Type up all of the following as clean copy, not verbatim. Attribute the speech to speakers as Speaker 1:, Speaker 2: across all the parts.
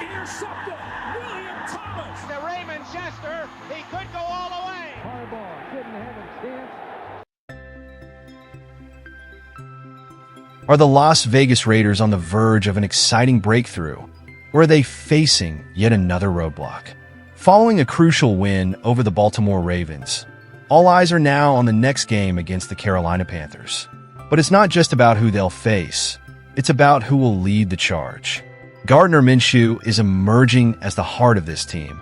Speaker 1: Intercepted. William Thomas.
Speaker 2: To Raymond Chester. He could go all the way.
Speaker 1: Harbaugh didn't have a chance.
Speaker 3: Are the Las Vegas Raiders on the verge of an exciting breakthrough, or are they facing yet another roadblock? Following a crucial win over the Baltimore Ravens, all eyes are now on the next game against the Carolina Panthers. But it's not just about who they'll face, it's about who will lead the charge. Gardner Minshew is emerging as the heart of this team,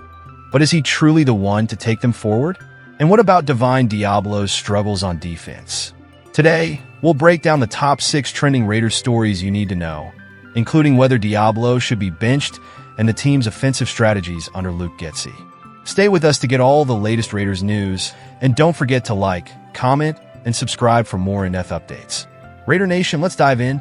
Speaker 3: but is he truly the one to take them forward? And what about Divine Deablo's struggles on defense? Today, we'll break down the top 6 trending Raiders stories you need to know, including whether Deablo should be benched and the team's offensive strategies under Luke Getsy. Stay with us to get all the latest Raiders news, and don't forget to like, comment, and subscribe for more in-depth updates. Raider Nation, let's dive in.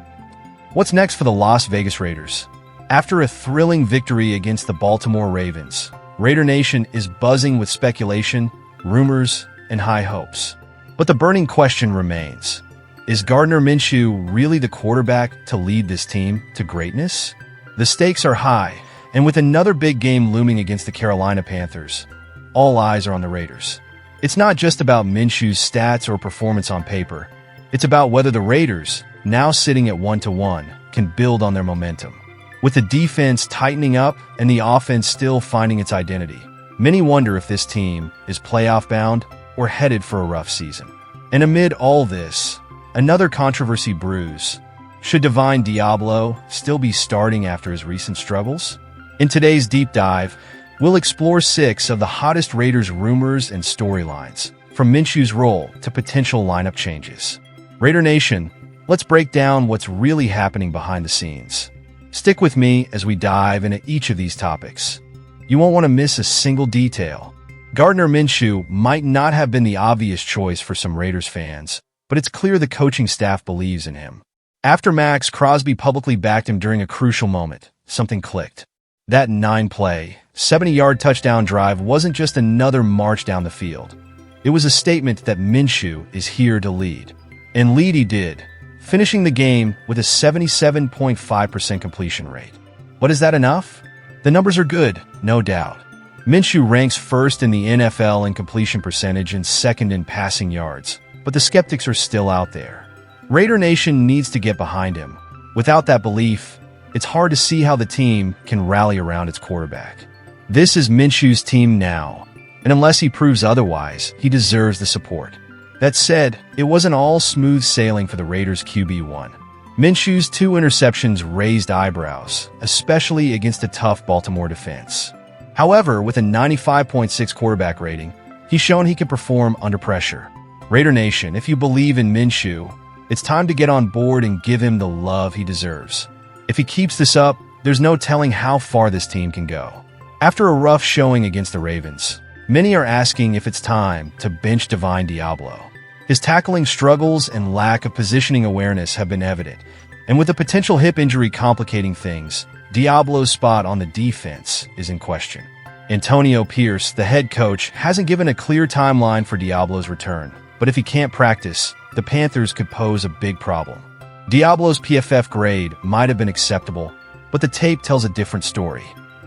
Speaker 3: What's next for the Las Vegas Raiders? After a thrilling victory against the Baltimore Ravens, Raider Nation is buzzing with speculation, rumors, and high hopes. But the burning question remains: is Gardner Minshew really the quarterback to lead this team to greatness? The stakes are high, and with another big game looming against the Carolina Panthers, all eyes are on the Raiders. It's not just about Minshew's stats or performance on paper. It's about whether the Raiders, now sitting at 1-1, can build on their momentum. With the defense tightening up and the offense still finding its identity, many wonder if this team is playoff-bound or headed for a rough season. And amid all this, another controversy brews. Should Divine Deablo still be starting after his recent struggles? In today's deep dive, we'll explore 6 of the hottest Raiders rumors and storylines, from Minshew's role to potential lineup changes. Raider Nation, let's break down what's really happening behind the scenes. Stick with me as we dive into each of these topics. You won't want to miss a single detail. Gardner Minshew might not have been the obvious choice for some Raiders fans, but it's clear the coaching staff believes in him. After Max Crosby publicly backed him during a crucial moment, something clicked. That 9-play, 70-yard touchdown drive wasn't just another march down the field. It was a statement that Minshew is here to lead. And lead he did, finishing the game with a 77.5% completion rate. But is that enough? The numbers are good, no doubt. Minshew ranks first in the NFL in completion percentage and second in passing yards, but the skeptics are still out there. Raider Nation needs to get behind him. Without that belief, it's hard to see how the team can rally around its quarterback. This is Minshew's team now, and unless he proves otherwise, he deserves the support. That said, it wasn't all smooth sailing for the Raiders' QB1. Minshew's 2 interceptions raised eyebrows, especially against a tough Baltimore defense. However, with a 95.6 quarterback rating, he's shown he can perform under pressure. Raider Nation, if you believe in Minshew, it's time to get on board and give him the love he deserves. If he keeps this up, there's no telling how far this team can go. After a rough showing against the Ravens, many are asking if it's time to bench Divine Deablo. His tackling struggles and lack of positioning awareness have been evident, and with a potential hip injury complicating things, Deablo's spot on the defense is in question. Antonio Pierce, the head coach, hasn't given a clear timeline for Deablo's return, but if he can't practice, the Panthers could pose a big problem. Deablo's PFF grade might have been acceptable, but the tape tells a different story.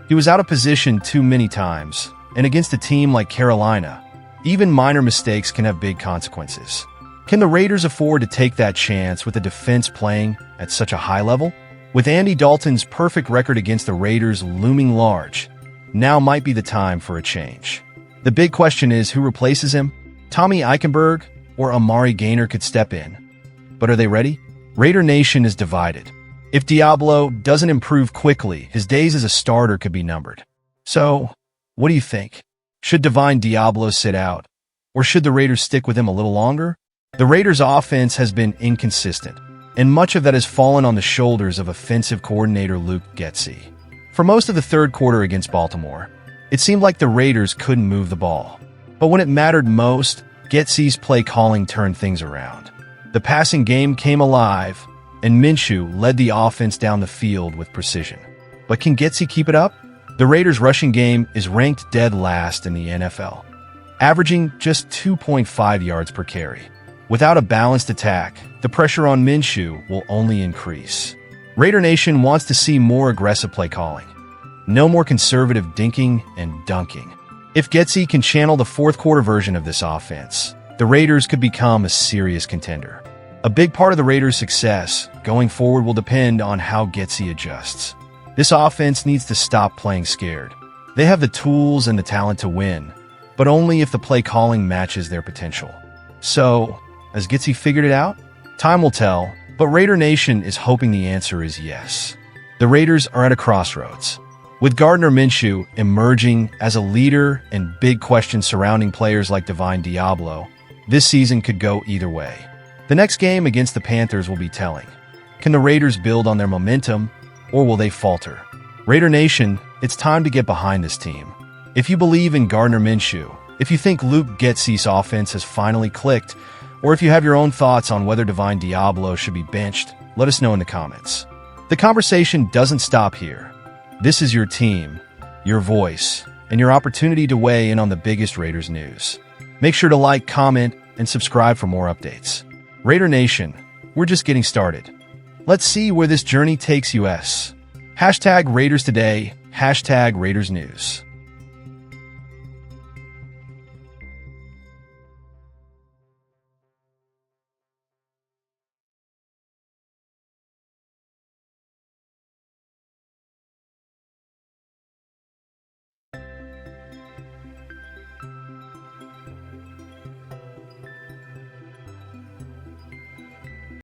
Speaker 3: He was out of position too many times, and against a team like Carolina, even minor mistakes can have big consequences. Can the Raiders afford to take that chance with the defense playing at such a high level? With Andy Dalton's perfect record against the Raiders looming large, now might be the time for a change. The big question is who replaces him? Tommy Eichenberg or Amari Gaynor could step in. But are they ready? Raider Nation is divided. If Deablo doesn't improve quickly, his days as a starter could be numbered. So, what do you think? Should Divine Deablo sit out? Or should the Raiders stick with him a little longer? The Raiders' offense has been inconsistent, and much of that has fallen on the shoulders of offensive coordinator Luke Getsy. For most of the third quarter against Baltimore, it seemed like the Raiders couldn't move the ball. But when it mattered most, Getsy's play calling turned things around. The passing game came alive, and Minshew led the offense down the field with precision. But can Getsy keep it up? The Raiders' rushing game is ranked dead last in the NFL, averaging just 2.5 yards per carry. Without a balanced attack, the pressure on Minshew will only increase. Raider Nation wants to see more aggressive play calling. No more conservative dinking and dunking. If Getsy can channel the fourth quarter version of this offense, the Raiders could become a serious contender. A big part of the Raiders' success going forward will depend on how Getsy adjusts. This offense needs to stop playing scared. They have the tools and the talent to win, but only if the play calling matches their potential. So, has Getsy figured it out? Time will tell, but Raider Nation is hoping the answer is yes. The Raiders are at a crossroads. With Gardner Minshew emerging as a leader and big questions surrounding players like Divine Deablo, this season could go either way. The next game against the Panthers will be telling. Can the Raiders build on their momentum, or will they falter? Raider Nation, it's time to get behind this team. If you believe in Gardner Minshew, if you think Luke Getsy's offense has finally clicked, or if you have your own thoughts on whether Divine Deablo should be benched, let us know in the comments. The conversation doesn't stop here. This is your team, your voice, and your opportunity to weigh in on the biggest Raiders news. Make sure to like, comment, and subscribe for more updates. Raider Nation, we're just getting started. Let's see where this journey takes us. #Raiders Today, #Raiders News.